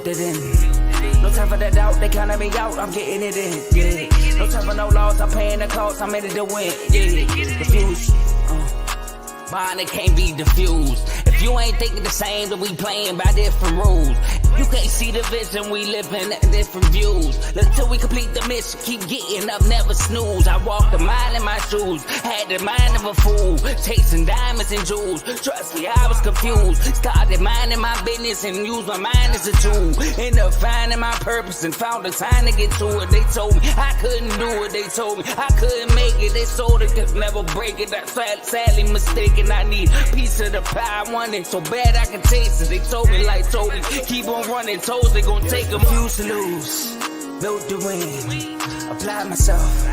filtered in. No time for the doubt, they counted me out, I'm getting it in, yeah. No time for no loss, I'm paying the cost, I'm in it to win, yeah. Refuse, mine, it can't be diffused. If you ain't thinking the same, then we playing by different rules. You can't see the vision, we living at different views. Until we complete the mission, keep getting up, never snooze. I walked a mile in my shoes, had the mind of a fool, chasing diamonds and jewels. Trust me, I was confused. Started minding my business and used my mind as a tool. Ended up finding my purpose and found the time to get to it. They told me I couldn't do it, they told me I couldn't make it. They sold it, could never break it. That's sadly mistaken. I need a piece of the pie, I want it so bad I can taste it. They told me like told me, keep on running toes, they gon' take them. Refuse to lose, built to win. Apply myself,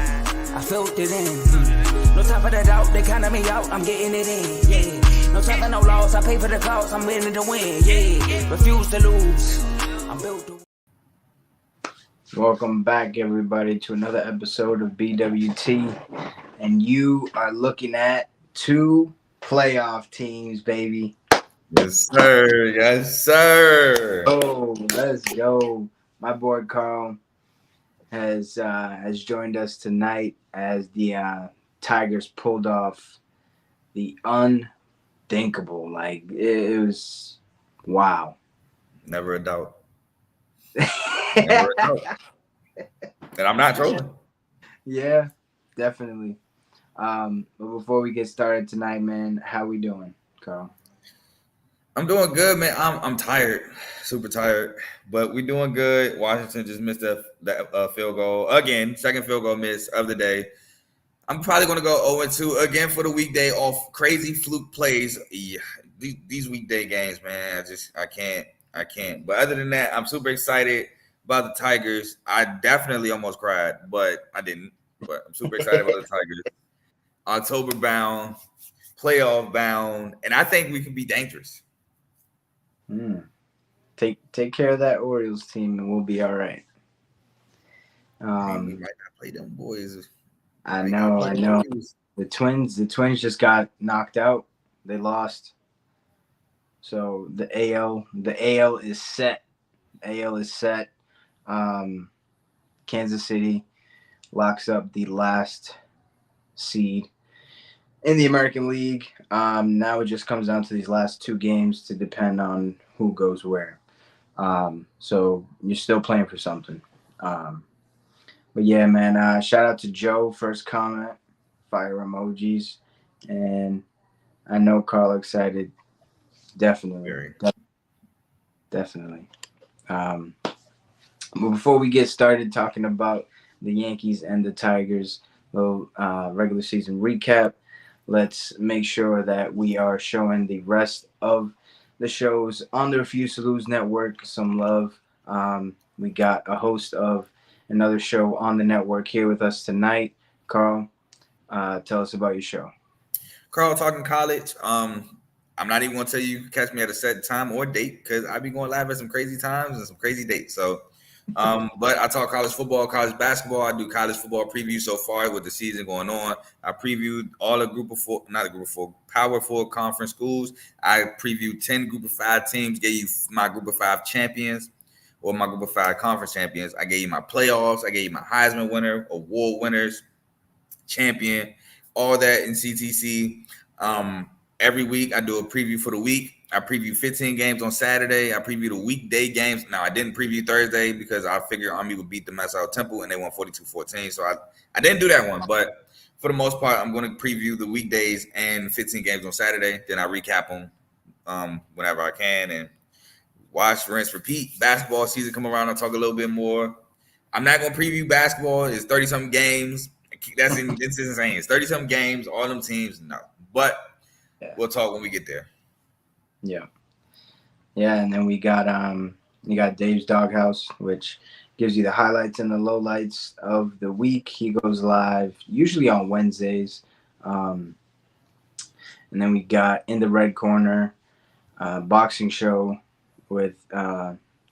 I felt it in. No time for the doubt, they counted me out, I'm getting it in, yeah. No time for no loss, I pay for the cost, I'm winning to win, yeah. Refuse to lose, I'm built to win. Welcome back, everybody, to another episode of BWT. And you are looking at two playoff teams, baby. Yes, sir. Yes, sir. Oh, let's go. My boy Carl has joined us tonight as the Tigers pulled off the unthinkable. Like, it was wow. Never a doubt. Never a doubt. And I'm not trolling. Yeah, definitely. But before we get started tonight, man, how we doing, Carl? I'm doing good, man. I'm tired, super tired, but we're doing good. Washington just missed that field goal again, second field goal miss of the day. I'm probably going to go 0-2 again for the weekday off crazy fluke plays. Yeah, these weekday games, man, I can't. But other than that, I'm super excited about the Tigers. I definitely almost cried, but I didn't. But I'm super excited about the Tigers. October bound, playoff bound, and I think we can be dangerous. Take care of that Orioles team, and we'll be all right. We might not play them boys. I know. The Twins just got knocked out. They lost. So the AL is set. Kansas City locks up the last seed in the American League. Now it just comes down to these last two games to depend on who goes where. So you're still playing for something. But yeah, man, shout out to Joe, first comment, fire emojis. And I know Carl excited. Definitely. Definitely. But before we get started talking about the Yankees and the Tigers, little regular season recap, let's make sure that we are showing the rest of the shows on the Refuse to Lose network some love. We got a host of another show on the network here with us tonight. Carl, tell us about your show. Carl Talking College. I'm not even going to tell you catch me at a set time or date because I be going live at some crazy times and some crazy dates. So, but I talk college football, college basketball. I do college football preview so far with the season going on. I previewed all the Power 4 conference schools. I previewed 10 Group of 5 teams, gave you my Group of 5 champions or my Group of 5 conference champions. I gave you my playoffs. I gave you my Heisman winner, award winners, champion, all that in CTC. Every week I do a preview for the week. I preview 15 games on Saturday. I preview the weekday games. Now, I didn't preview Thursday because I figured Army would beat the mess out of Temple and they won 42-14. So I didn't do that one. But for the most part, I'm going to preview the weekdays and 15 games on Saturday. Then I recap them whenever I can and watch, rinse, repeat. Basketball season come around. I'll talk a little bit more. I'm not going to preview basketball. It's 30-something games. It's insane. It's 30-something games, all them teams. No. But we'll talk when we get there. Yeah, and then we got Dave's Doghouse, which gives you the highlights and the lowlights of the week. He goes live usually on Wednesdays. And then we got In the Red Corner, boxing show with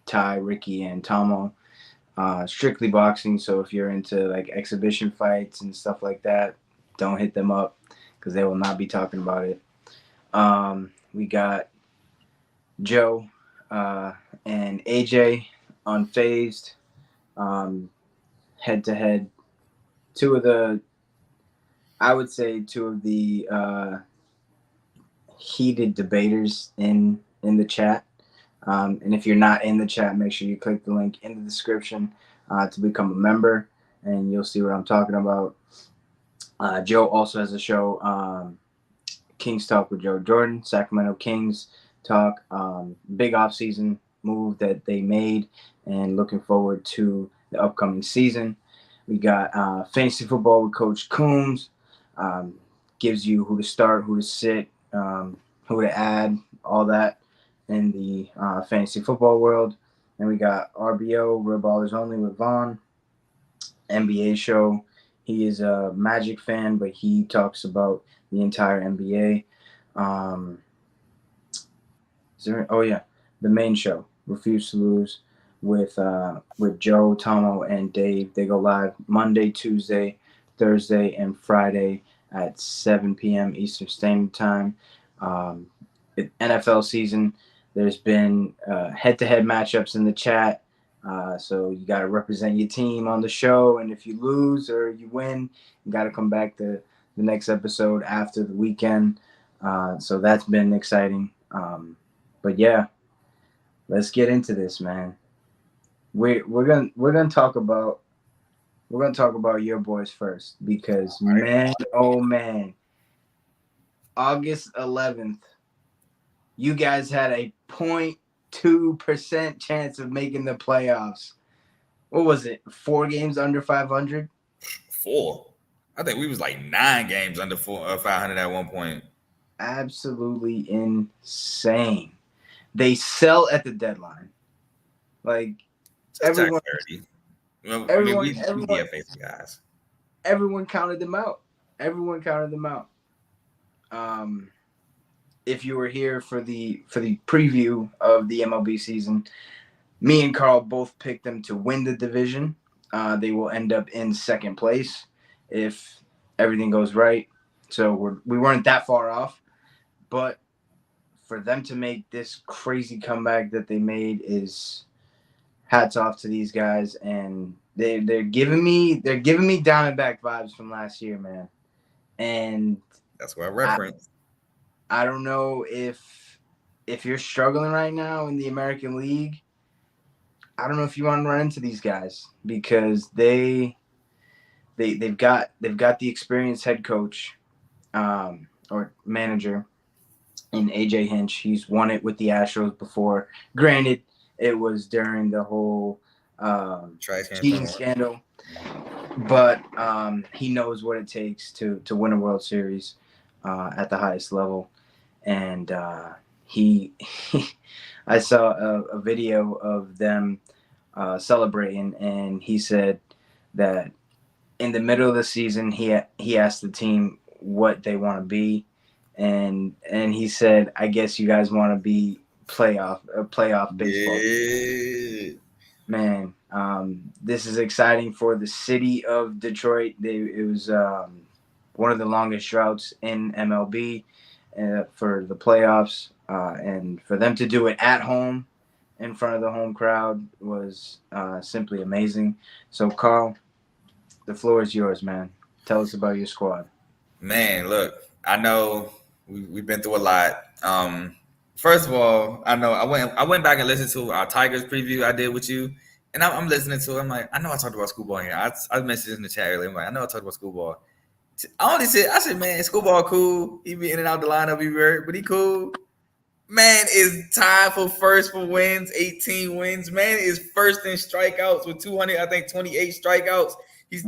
Ty, Ricky, and Tomo. Strictly boxing, so if you're into like exhibition fights and stuff like that, don't hit them up because they will not be talking about it. We got Joe and AJ unfazed, head to head. Two of the, I would say, two of the heated debaters in the chat. And if you're not in the chat, make sure you click the link in the description to become a member, and you'll see what I'm talking about. Joe also has a show, Kings Talk with Joe Jordan, Sacramento Kings Talk. Big offseason move that they made, and looking forward to the upcoming season. We got fantasy football with Coach Coombs. Gives you who to start, who to sit, who to add, all that in the fantasy football world. And we got RBO, Real Ballers Only with Vaughn. NBA show. He is a Magic fan, but he talks about the entire NBA. The main show, Refuse to Lose, with Joe, Tomo, and Dave. They go live Monday, Tuesday, Thursday, and Friday at 7 p.m. Eastern Standard Time. NFL season. There's been head-to-head matchups in the chat. So you got to represent your team on the show. And if you lose or you win, you got to come back to the next episode after the weekend. So that's been exciting. But yeah, let's get into this, man. We're gonna talk about your boys first, because man, oh man, August 11th, you guys had a 0.2% chance of making the playoffs. What was it? 4 games under 500? 4. I think we was like 9 games under 500 at one point. Absolutely insane. They sell at the deadline. Like, everyone, we DFA some guys. Everyone counted them out. If you were here for the preview of the MLB season, me and Carl both picked them to win the division. They will end up in second place if everything goes right. So we weren't that far off, but for them to make this crazy comeback that they made is hats off to these guys, and they're giving me Diamondback vibes from last year, man. And that's what I referenced. I don't know if you're struggling right now in the American League. I don't know if you want to run into these guys, because they've got the experienced head coach or manager in AJ Hinch. He's won it with the Astros before. Granted, it was during the whole cheating scandal, but he knows what it takes to win a World Series at the highest level. And I saw a video of them celebrating, and he said that in the middle of the season, he asked the team what they want to be, and he said, "I guess you guys want to be playoff baseball." Yeah. Man, this is exciting for the city of Detroit. It was one of the longest droughts in MLB for the playoffs, and for them to do it at home in front of the home crowd was simply amazing. So, Carl, the floor is yours, man. Tell us about your squad. Man, look, I know we've been through a lot. First of all, I know I went back and listened to our Tigers preview I did with you, and I'm listening to it. I'm like, I know I talked about Schoolball here. I mentioned this in the chat earlier. I'm like, I know I talked about Schoolball. I said, man, Schoolball cool. He be in and out the lineup, but he cool. Man is tied for first for wins, 18 wins. Man is first in strikeouts with 200, I think 28 strikeouts. He's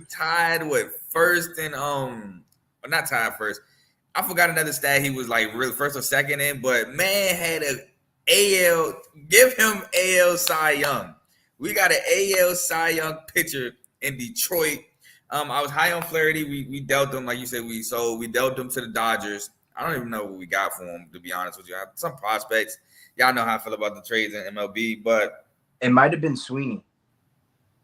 tied with first in not tied first. I forgot another stat. He was like really first or second in, but man had a AL. Give him AL Cy Young. We got an AL Cy Young pitcher in Detroit. I was high on Flaherty. We dealt them, like you said, we dealt them to the Dodgers. I don't even know what we got for him, to be honest with you. Some prospects. Y'all know how I feel about the trades in MLB, but it might have been Sweeney.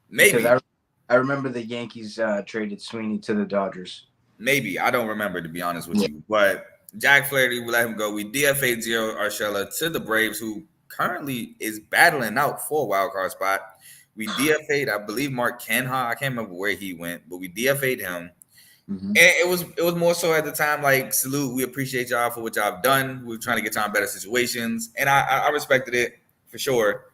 Maybe. Because I remember the Yankees traded Sweeney to the Dodgers. Maybe. I don't remember, to be honest with you. But Jack Flaherty, we let him go. We DFA'd Gio Urshela to the Braves, who currently is battling out for a wild card spot. We DFA'd, I believe, Mark Kenha. I can't remember where he went, but we DFA'd him. Mm-hmm. And it was more so at the time like, salute, we appreciate y'all for what y'all have done. We were trying to get y'all in better situations, and I respected it for sure.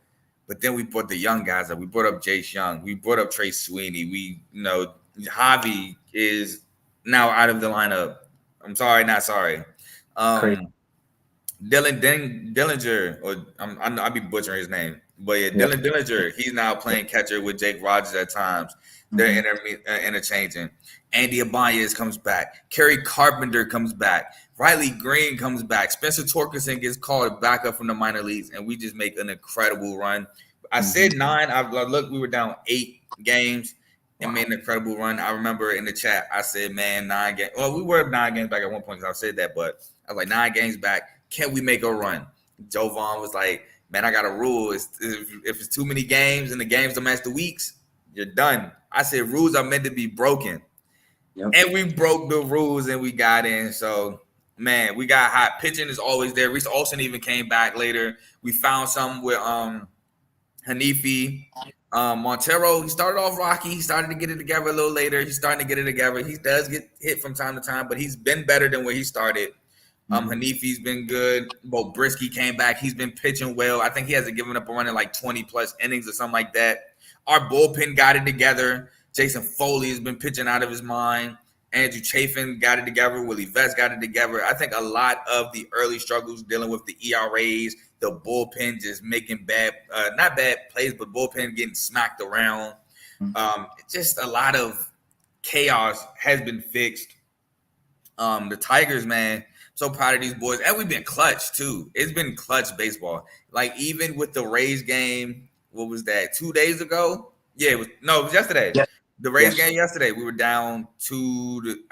But then we brought the young guys up. We brought up Jace Young. We brought up Trey Sweeney. Javi is now out of the lineup. I'm sorry, not sorry. Crazy. Dillinger, or I'll be butchering his name, but yeah, Dylan Dillinger. He's now playing catcher with Jake Rogers at times. They're interchanging. Andy Abayez comes back. Kerry Carpenter comes back. Riley Green comes back. Spencer Torkelson gets called back up from the minor leagues, and we just make an incredible run. I said 9. I looked, we were down 8 games and made an incredible run. I remember in the chat, I said, man, 9 games. Well, we were 9 games back at one point because I said that, but I was like, 9 games back. Can we make a run? Joe Vaughn was like, man, I got a rule. If it's too many games and the games don't match the weeks, you're done. I said rules are meant to be broken. Yep. And we broke the rules and we got in. So, man, we got hot. Pitching is always there. Reese Olsen even came back later. We found something with Hanifi. Montero, he started off rocky. He started to get it together a little later. He's starting to get it together. He does get hit from time to time, but he's been better than where he started. Hanifi's been good. Bo Brisky came back. He's been pitching well. I think he hasn't given up a run in like 20-plus innings or something like that. Our bullpen got it together. Jason Foley has been pitching out of his mind. Andrew Chafin got it together. Willie Vest got it together. I think a lot of the early struggles dealing with the ERAs, the bullpen just making not bad plays, but bullpen getting smacked around. Just a lot of chaos has been fixed. The Tigers, man, so proud of these boys. And we've been clutch, too. It's been clutch baseball. Like, even with the Rays game, what was that, 2 days ago? Yeah, it was yesterday. Yeah. The Rays game yesterday, we were down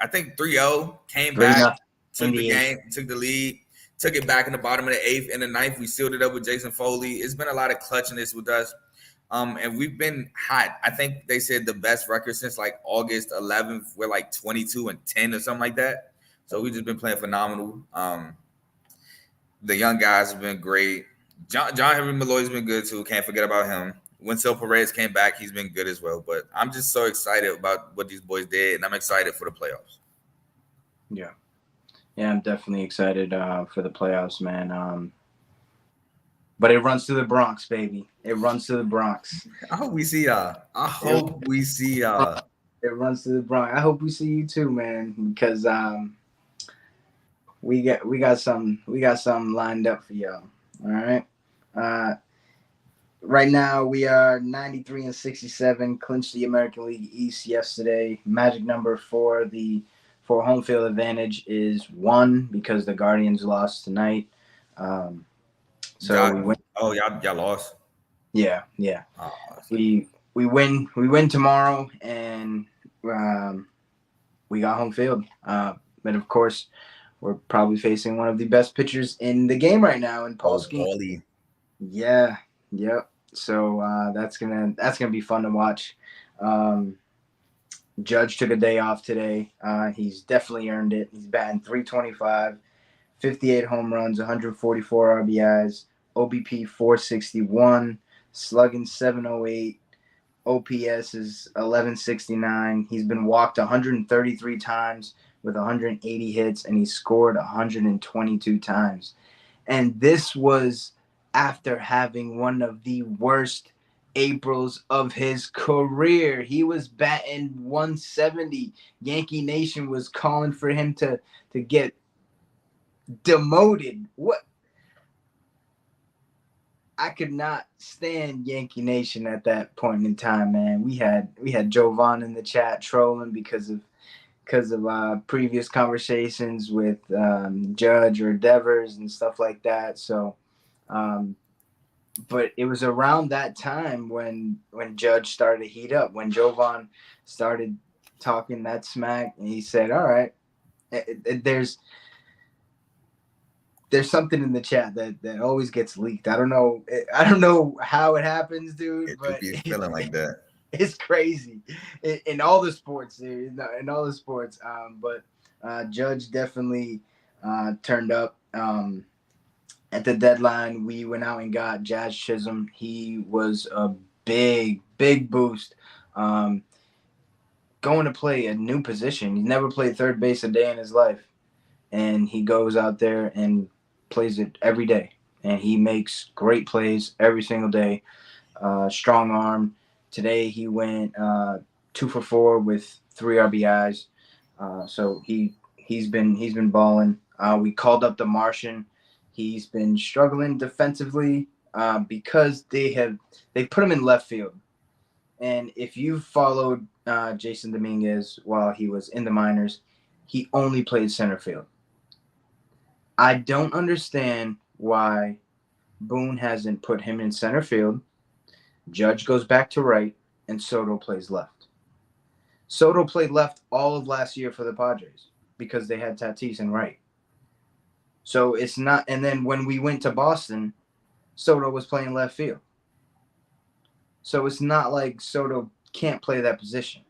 I think 3-0, came back, took the game, took the lead, took it back in the bottom of the 8th and the 9th. We sealed it up with Jason Foley. It's been a lot of clutchiness with us. And we've been hot. I think they said the best record since like August 11th, we're like 22-10 or something like that. So we've just been playing phenomenal. The young guys have been great. John Henry Malloy's been good too. Can't forget about him. Winsell Perez came back. He's been good as well. But I'm just so excited about what these boys did, and I'm excited for the playoffs. Yeah. Yeah, I'm definitely excited for the playoffs, man. But it runs to the Bronx, baby. It runs to the Bronx. I hope we see y'all. It runs to the Bronx. I hope we see you too, man, because we got something lined up for y'all. All right. Right now we are 93-67, clinched the American League East yesterday. Magic number for home field advantage is 1 because the Guardians lost tonight. We win. Oh, y'all lost. Yeah. Oh, we win tomorrow, and we got home field. But of course, we're probably facing one of the best pitchers in the game right now in Polsky. Yeah. Yep. So that's gonna be fun to watch. Judge took a day off today. He's definitely earned it. He's batting .325, 58 home runs, 144 RBIs, OBP 461, slugging 708, OPS is 1169. He's been walked 133 times with 180 hits, and he scored 122 times. And this was after having one of the worst Aprils of his career. He was batting 170. Yankee Nation was calling for him to get demoted. What? I could not stand Yankee Nation at that point in time, man. We had Joe Vaughn in the chat trolling because of previous conversations with Judge or Devers and stuff like that. So, but it was around that time when Judge started to heat up, when Joe Vaughn started talking that smack, and he said, all right, there's something in the chat that always gets leaked. I don't know how it happens, dude. But it's feeling like that. It's crazy in all the sports, dude. In all the sports. But Judge definitely turned up. At the deadline, we went out and got Jazz Chisholm. He was a big, big boost. Um, Going to play a new position. He's never played third base a day in his life. And he goes out there and plays it every day. And he makes great plays every single day. Strong arm. Today he went 2 for 4 with 3 RBIs. So he's been balling. We called up the Martian. He's been struggling defensively because they put him in left field. And if you followed Jason Dominguez while he was in the minors, he only played center field. I don't understand why Boone hasn't put him in center field. Judge goes back to right, and Soto plays left. Soto played left all of last year for the Padres because they had Tatis in right. So it's not. And then when we went to Boston, Soto was playing left field. So it's not like Soto can't play that position,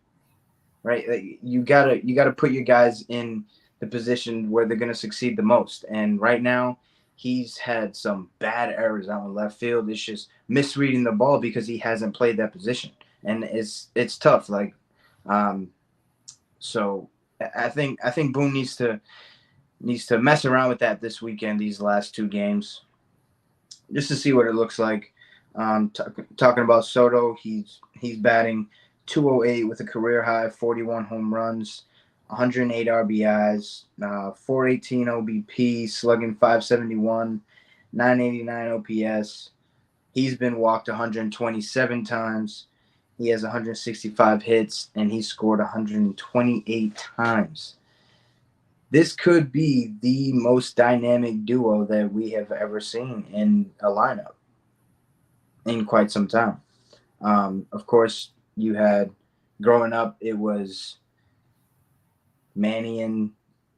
right? Like you gotta put your guys in the position where they're gonna succeed the most. And right now, he's had some bad errors out in left field. It's just misreading the ball because he hasn't played that position, and it's tough. Like, so I think Boone needs to mess around with that this weekend. These last 2 games, just to see what it looks like. Talking about Soto, he's batting .208 with a career high 41 home runs, 108 RBIs, 418 OBP, slugging .571, 989 OPS. He's been walked 127 times. He has 165 hits, and he scored 128 times. This could be the most dynamic duo that we have ever seen in a lineup in quite some time. Of course, you had growing up, it was Manny and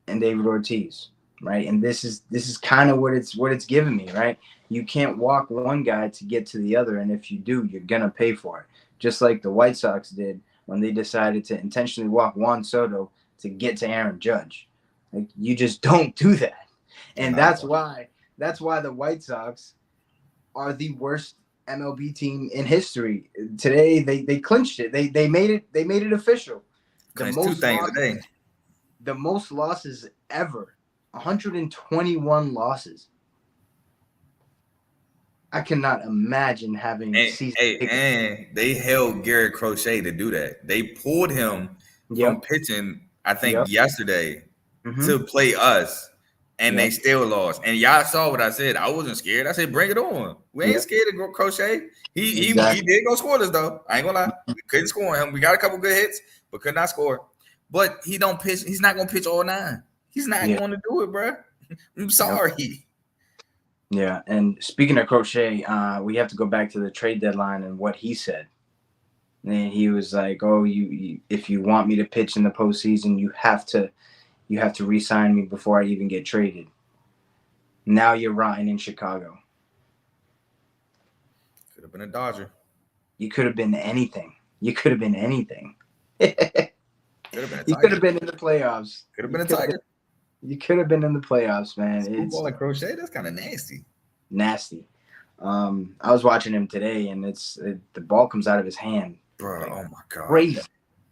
David Ortiz, right? And this is kind of what it's given me, right? You can't walk one guy to get to the other, and if you do, you're gonna pay for it. Just like the White Sox did when they decided to intentionally walk Juan Soto to get to Aaron Judge. Like, you just don't do that, and that's why the White Sox are the worst MLB team in history. Today they clinched it. They made it official. Clinched 2 things today. The most losses ever. 121 losses. I cannot imagine having and they held Garrett Crochet to do that. They pulled him from pitching, I think, yesterday to play us. And they still lost. And y'all saw what I said. I wasn't scared. I said, bring it on. We ain't scared to go Crochet. He did go scoreless, though. I ain't gonna lie. We couldn't score on him. We got a couple good hits, but could not score. But he don't pitch. He's not gonna pitch all 9. He's not going to do it, bro. I'm sorry. Yeah, and speaking of Crochet, we have to go back to the trade deadline and what he said. And he was like, "Oh, you if you want me to pitch in the postseason, you have to re-sign me before I even get traded." Now you're rotting in Chicago. Could have been a Dodger. You could have been anything. You could have been anything. Could have been a Tiger. You could have been in the playoffs. Could have been a Tiger. You could have been in the playoffs, man. Football and Crochet, that's kind of nasty. Nasty. I was watching him today, and the ball comes out of his hand. Bro, oh my God. Crazy.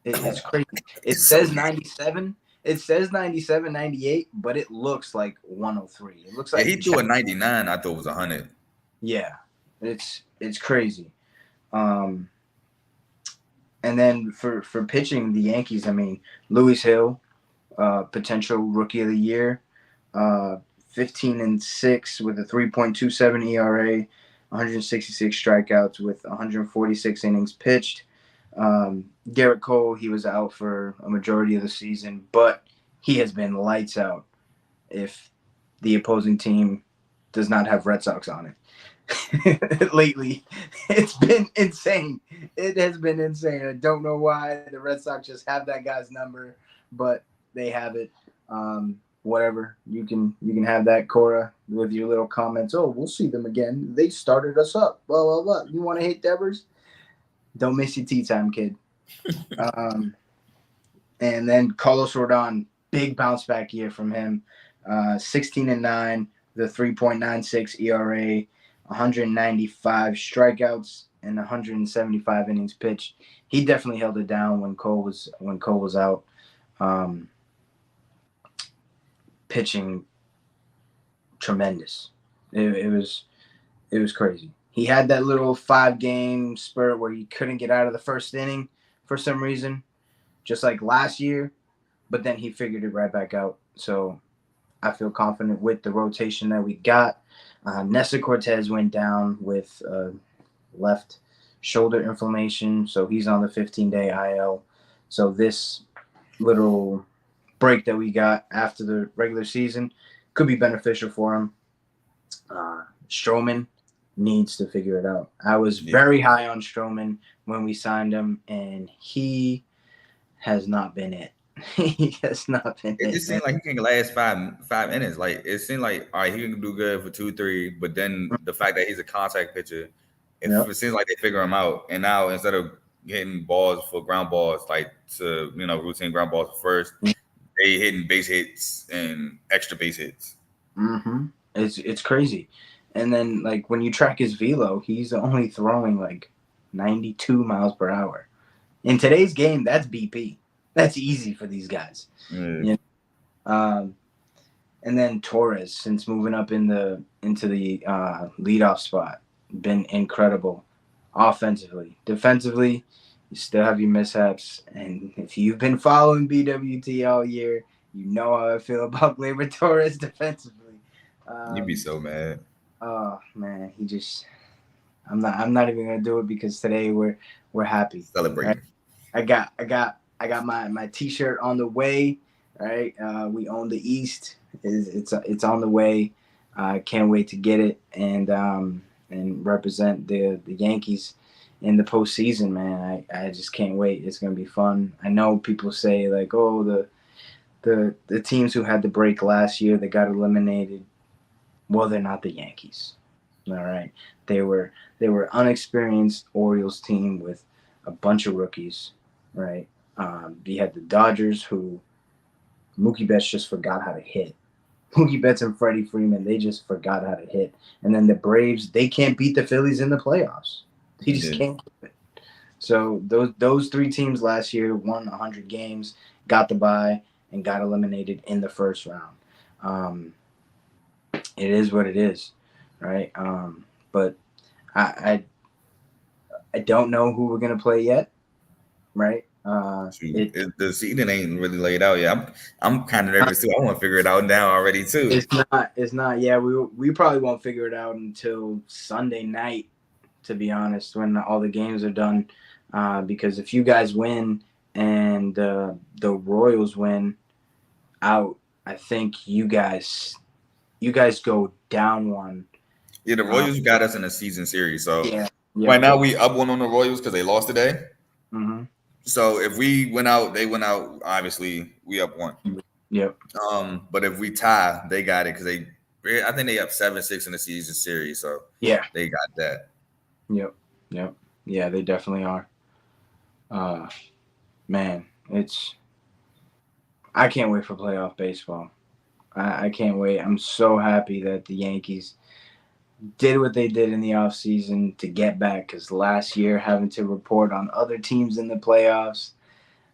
It's crazy. It says 97. It says 97, 98, but it looks like 103. It looks like he threw a 99. I thought it was 100. Yeah, it's crazy. And then for pitching the Yankees, I mean, Luis Hill, potential rookie of the year, 15-6 with a 3.27 ERA, 166 strikeouts with 146 innings pitched. Garrett Cole, he was out for a majority of the season, but he has been lights out if the opposing team does not have Red Sox on it. Lately, it's been insane. It has been insane. I don't know why the Red Sox just have that guy's number, but they have it. Whatever. You can have that, Cora, with your little comments. Oh, we'll see them again. They started us up. Blah, blah, blah. You want to hate Devers? Don't miss your tea time, kid. And then Carlos Rodon, big bounce back year from him. 16-9, the 3.96 ERA, 195 strikeouts, and 175 innings pitched. He definitely held it down when Cole was out. Pitching tremendous. It was crazy. He had that little 5-game spurt where he couldn't get out of the first inning for some reason, just like last year, but then he figured it right back out. So I feel confident with the rotation that we got. Nestor Cortez went down with left shoulder inflammation, so he's on the 15-day IL. So this little break that we got after the regular season could be beneficial for him. Stroman needs to figure it out. I was very high on Stroman when we signed him, and he has not been it. He has not been it. It just seemed like he can last five innings. Like it seemed like all right, he can do good for 2-3, but then the fact that he's a contact pitcher, it seems like they figure him out. And now instead of hitting balls for ground balls, like to routine ground balls first, they hitting base hits and extra base hits. Mm-hmm. It's crazy. And then like when you track his velo, he's only throwing like 92 miles per hour. In today's game, that's BP. That's easy for these guys. You know? And then Torres, since moving up into the leadoff spot, been incredible offensively. Defensively, you still have your mishaps. And if you've been following BWT all year, you know how I feel about Gleyber Torres defensively. You'd be so mad. Oh man, I'm not even gonna do it because today we're happy. Celebrating. Right? I got my t-shirt on the way. Right, we own the East. It's on the way. I can't wait to get it and represent the Yankees in the postseason, man. I just can't wait. It's gonna be fun. I know people say like, oh, the teams who had the break last year, they got eliminated. Well, they're not the Yankees. All right. They were unexperienced Orioles team with a bunch of rookies, right? You had the Dodgers who Mookie Betts just forgot how to hit. Mookie Betts and Freddie Freeman, they just forgot how to hit. And then the Braves, they can't beat the Phillies in the playoffs. They just can't do it. So those three teams last year won 100 games, got the bye, and got eliminated in the first round. It is what it is, right? But I don't know who we're gonna play yet, right? The season ain't really laid out yet. I'm kind of nervous too. I want to figure it out now already too. It's not. Yeah, we probably won't figure it out until Sunday night, to be honest, when all the games are done. Because if you guys win and the Royals win out, I think you guys go down one. Yeah, the Royals got us in a season series. So yeah, right now we up one on the Royals because they lost today. Mm-hmm. So if we went out, they went out. Obviously, we up one. Yep. But if we tie, they got it because I think they up 7-6 in the season series. So yeah, they got that. Yep. Yeah, they definitely are. Man, I can't wait for playoff baseball. I can't wait. I'm so happy that the Yankees did what they did in the offseason to get back, because last year having to report on other teams in the playoffs,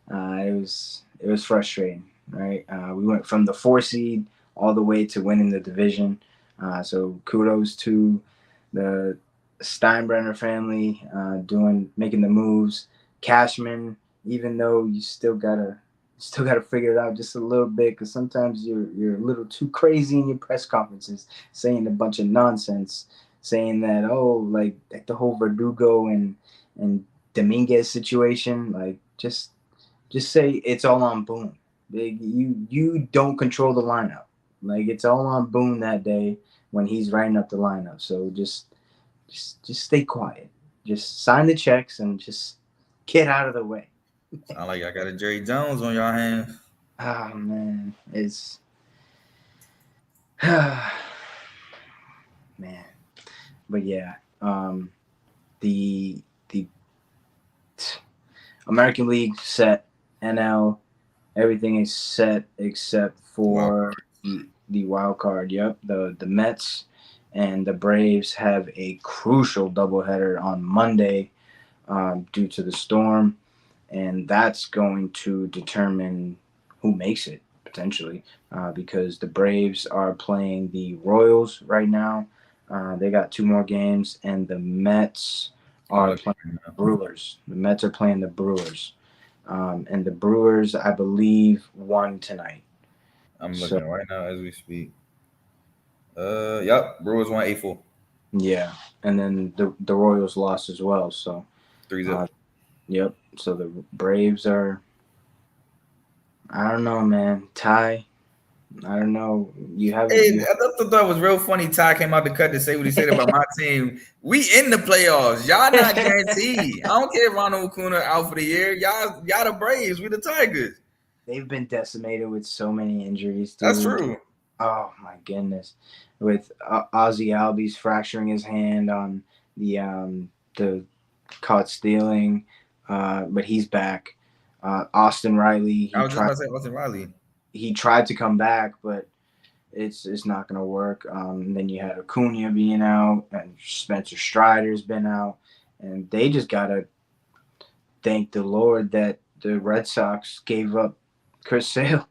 it was frustrating, right? We went from the 4 seed all the way to winning the division. So kudos to the Steinbrenner family making the moves. Cashman, even though you still gotta figure it out just a little bit, because sometimes you're a little too crazy in your press conferences, saying a bunch of nonsense, saying that like the whole Verdugo and Dominguez situation, like just say it's all on Boone. You don't control the lineup. Like it's all on Boone that day when he's writing up the lineup. So just stay quiet. Just sign the checks and just get out of the way. Sound like I got a Jerry Jones on your hands. Oh man, it's man. But yeah, the American League set, NL, everything is set except for the wild card. Yep, the Mets and the Braves have a crucial doubleheader on Monday due to the storm, and that's going to determine who makes it potentially because the Braves are playing the Royals right now. They got two more games, and the Mets I'm are looking playing right the now. Brewers. The Mets are playing the Brewers, and the Brewers, I believe, won tonight. I'm So looking right now as we speak. Yep. Brewers won 8-4. yeah, and then the Royals lost as well. So 3-0. uh, yep. So the Braves are. I don't know, man. Ty. I don't know. You have Hey, you. I thought it was real funny. Ty came out the cut to say what he said about my team. We in the playoffs. Y'all not guaranteed. I don't care if Ronald Acuna out for the year. Y'all the Braves. We the Tigers. They've been decimated with so many injuries, That's dude. true. Oh my goodness. With Ozzy Albies fracturing his hand on the caught stealing, but he's back. Austin Riley, I was just about to say Austin Riley. he tried to come back, but it's not going to work. And then you had Acuna being out, and Spencer Strider's been out, and they just gotta thank the Lord that the Red Sox gave up Chris Sale Yeah.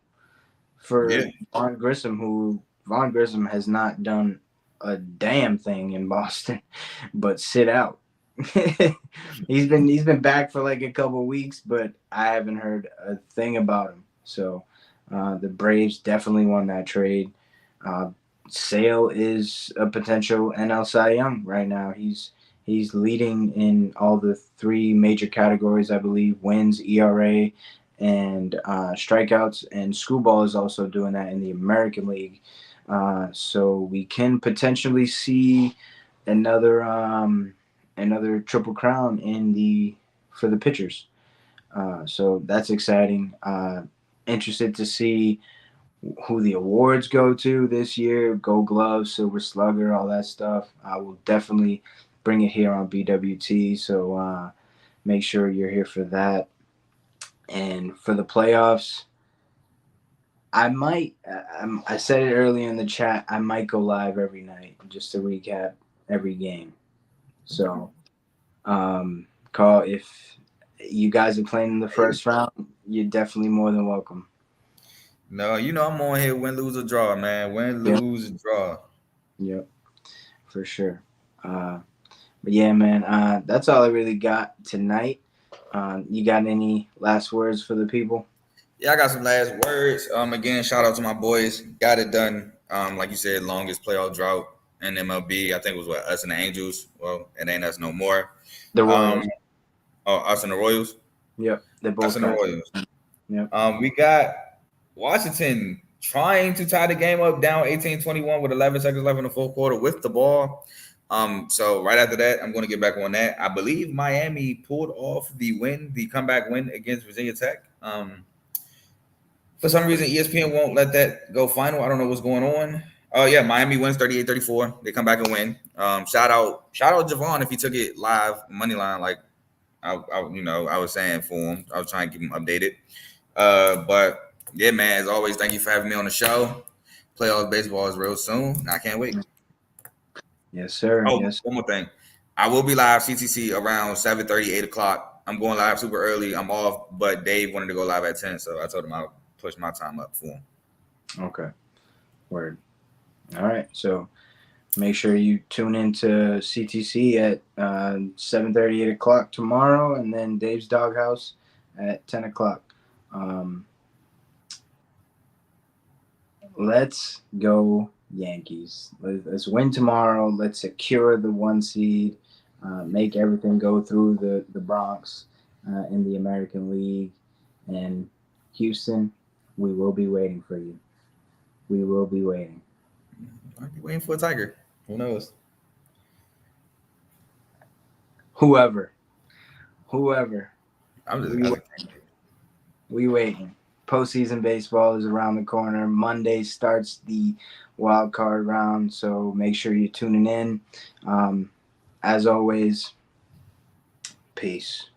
for Vaughn Grissom, who Vaughn Grissom has not done a damn thing in Boston, but sit out. He's been back for like a couple weeks, but I haven't heard a thing about him. So the Braves definitely won that trade. Uh, Sale is a potential NL Cy Young right now. He's leading in all the three major categories, I believe: wins, ERA, and strikeouts. And Screwball is also doing that in the American League. So we can potentially see another another triple crown in the for the pitchers. So that's exciting. Interested to see who the awards go to this year: Gold Glove, Silver Slugger, all that stuff. I will definitely bring it here on BWT. So make sure you're here for that. And for the playoffs, I might. I said it earlier in the chat. I might go live every night just to recap every game. So, Carl, if you guys are playing in the first round, you're definitely more than welcome. No, I'm on here. Win, lose, or draw, man. Win, Yep, lose, draw. yep, for sure. Uh, but yeah, man, that's all I really got tonight. You got any last words for the people? Yeah, I got some last words. Again, shout out to my boys. Got it done. Like you said, longest playoff drought in MLB. I think it was what, us and the Angels. Well, it ain't us no more. The Um, Royals. us and the Royals. Yep, they Us both and the got. Royals. Yep. We got Washington trying to tie the game up down 18-21 with 11 seconds left in the fourth quarter with the ball. So right after that, I'm going to get back on that. I believe Miami pulled off the comeback win against Virginia Tech. For some reason, ESPN won't let that go final. I don't know what's going on. Oh yeah, Miami wins 38-34. They come back and win. Shout out Javon if he took it live money line like I was saying for him. I was trying to keep him updated. But yeah, man, as always, thank you for having me on the show. Playoffs baseball is real soon. I can't wait. Yes, sir. Oh, Yes. one more thing. I will be live CTC around 7:30, 8 o'clock. I'm going live super early. I'm off, but Dave wanted to go live at 10, so I told him I'll push my time up for him. Okay. Word. All right. So make sure you tune into CTC at 7:30, 8 o'clock tomorrow, and then Dave's Doghouse at 10 o'clock. Let's go Yankees. Let's win tomorrow. Let's secure the one seed. Make everything go through the Bronx in the American League. And Houston, we will be waiting for you. We will be waiting. Might be waiting for a Tiger. Who knows? Whoever, I'm just we we waiting. Postseason baseball is around the corner. Monday starts the wild card round, so make sure you're tuning in. As always, peace.